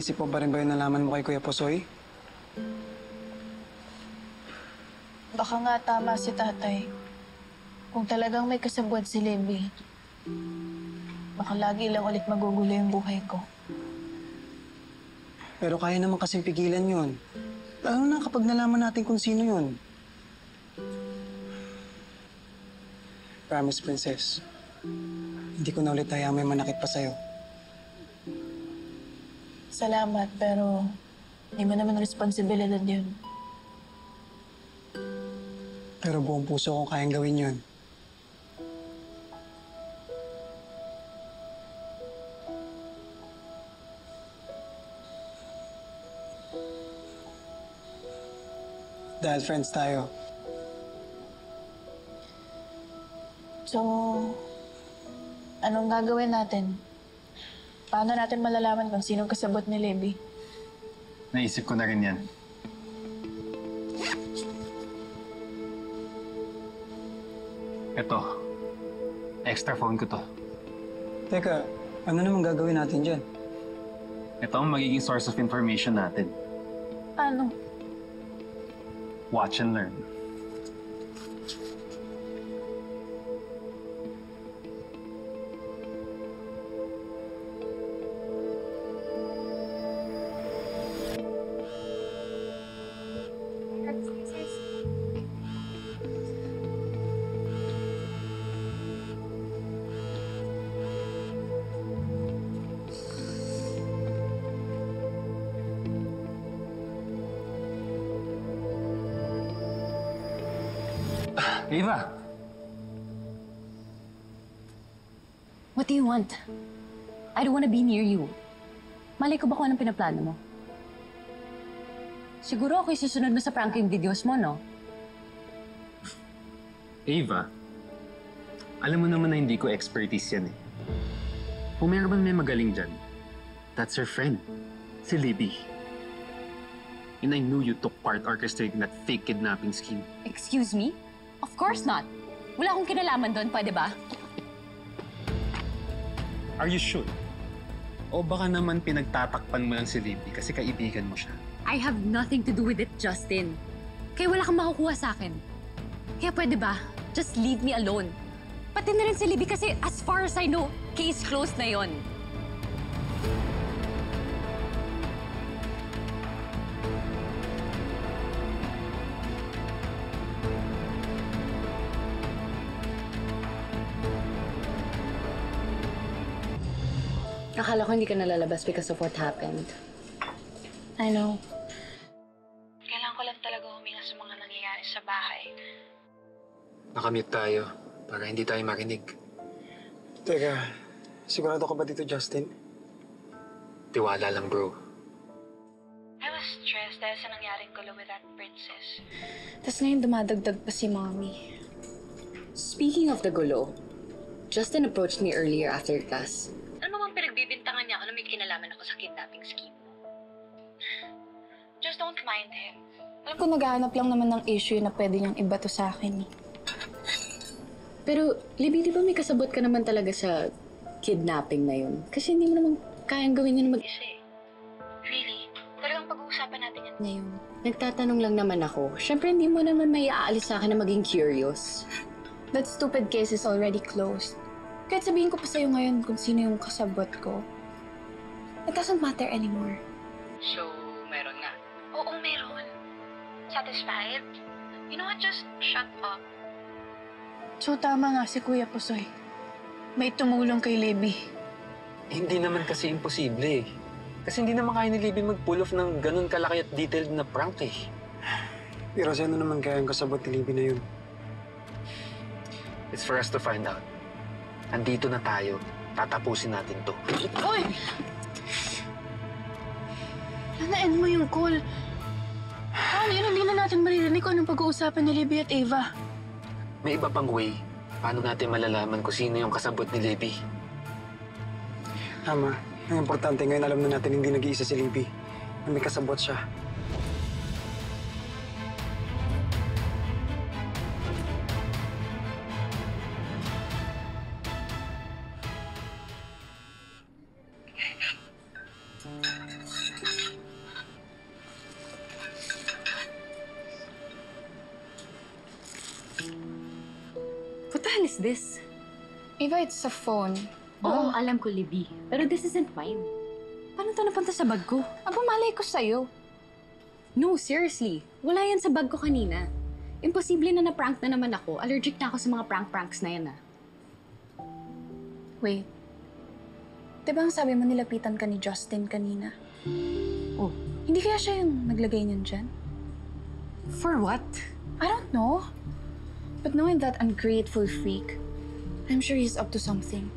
Iniisip mo pa rin ba yung nalaman mo kay Kuya Posoy? Baka nga tama si tatay. Kung talagang may kasabwat si Libby, baka lagi lang ulit magugulo yung buhay ko. Pero kaya naman kasing pigilan yun. Lalo na kapag nalaman natin kung sino yun. Promise, Princess. Hindi ko na ulit hayaan may manakit pa sa'yo. Salamat, pero hindi mo naman responsibilidad yun. Pero buong puso kong kayang gawin yun. Dahil friends tayo. So, anong gagawin natin? Paano natin malalaman kung sinong kasabot ni Libby? Naisip ko na rin yan. Ito. Extra phone ko to. Teka, ano naman gagawin natin dyan? Ito ang magiging source of information natin. Ano? Watch and learn. Eva! What do you want? I don't want to be near you. Malay ko ba kung anong pinaplano mo? Siguro ako'y susunod mo sa pranking videos mo, no? Eva, alam mo naman na hindi ko expertise yan eh. Kung meron man may magaling dyan, that's her friend, si Libby. And I knew you took part orchestrating that fake kidnapping scheme. Excuse me? Of course not. Wala akong kinalaman doon, pwede ba? Are you sure? O baka naman pinagtatakpan mo lang si Libby kasi kaibigan mo siya? I have nothing to do with it, Justin. Kaya wala kang makukuha sa akin. Kaya pwede ba? Just leave me alone. Pati na rin si Libby kasi as far as I know, case closed na yon. Akala ko hindi ka nalalabas because of what happened. I know. Kailangan ko lang talaga huminga sa mga nangyayari sa bahay. Nakamute tayo para hindi tayo marinig. Teka, sigurado ka ba dito, Justin? Tiwala lang, bro. I was stressed dahil sa nangyaring gulo with that princess. Tapos ngayon dumadagdag pa si Mommy. Speaking of the gulo, Justin approached me earlier after class. Ano mo bang pinagbibintangan niya ako na may kinalaman ako sa kidnapping scheme? Just don't mind him. Alam ko naghahanap lang naman ng issue na pwede niyang ibato sa akin. Pero, Libby, di ba may kasabot ka naman talaga sa kidnapping na yun? Kasi hindi mo naman kayang gawin yun mag-isa eh. Really? Talagang pag-uusapan natin yan Ngayon, nagtatanong lang naman ako. Siyempre, hindi mo naman may aalis sa akin na maging curious. That stupid case is already closed. Kahit sabihin ko pa sa'yo ngayon kung sino yung kasabot ko, it doesn't matter anymore. So, meron nga. Oo, meron. Satisfied? You know what? Just shut up. So, tama nga si Kuya Posoy. May tumulong kay Libby. Hindi naman kasi imposible eh. Kasi hindi naman kaya ni Libby mag-pull off ng ganun kalaki at detailed na prank eh. Pero sino naman kaya yung kasabot ni Libby na yun? It's for us to find out. Nandito na tayo. Tatapusin natin to. Uy! Nanaan mo yung call. Paano yun? Hindi na natin maririnig kung anong pag-uusapan ni Libby at Ava. May iba pang way. Paano natin malalaman kung sino yung kasabot ni Libby? Tama. Ang importante ngayon, alam na natin hindi nag-iisa si Libby. Na may kasabot siya. hell is this? Eva, it's a phone. Oo, alam ko, Libby. Pero this isn't mine. Paano to napunta sa bag ko? Aba, malay ko sa'yo. No, seriously. Wala yan sa bag ko kanina. Imposible na na-prank na naman ako. Allergic na ako sa mga prank-pranks na yan, ah. Wait. Diba ang sabi mo nilapitan ka ni Justin kanina? Oh. Hindi kaya siya yung naglagay niyan dyan? For what? I don't know. But knowing that ungrateful freak, I'm sure he's up to something.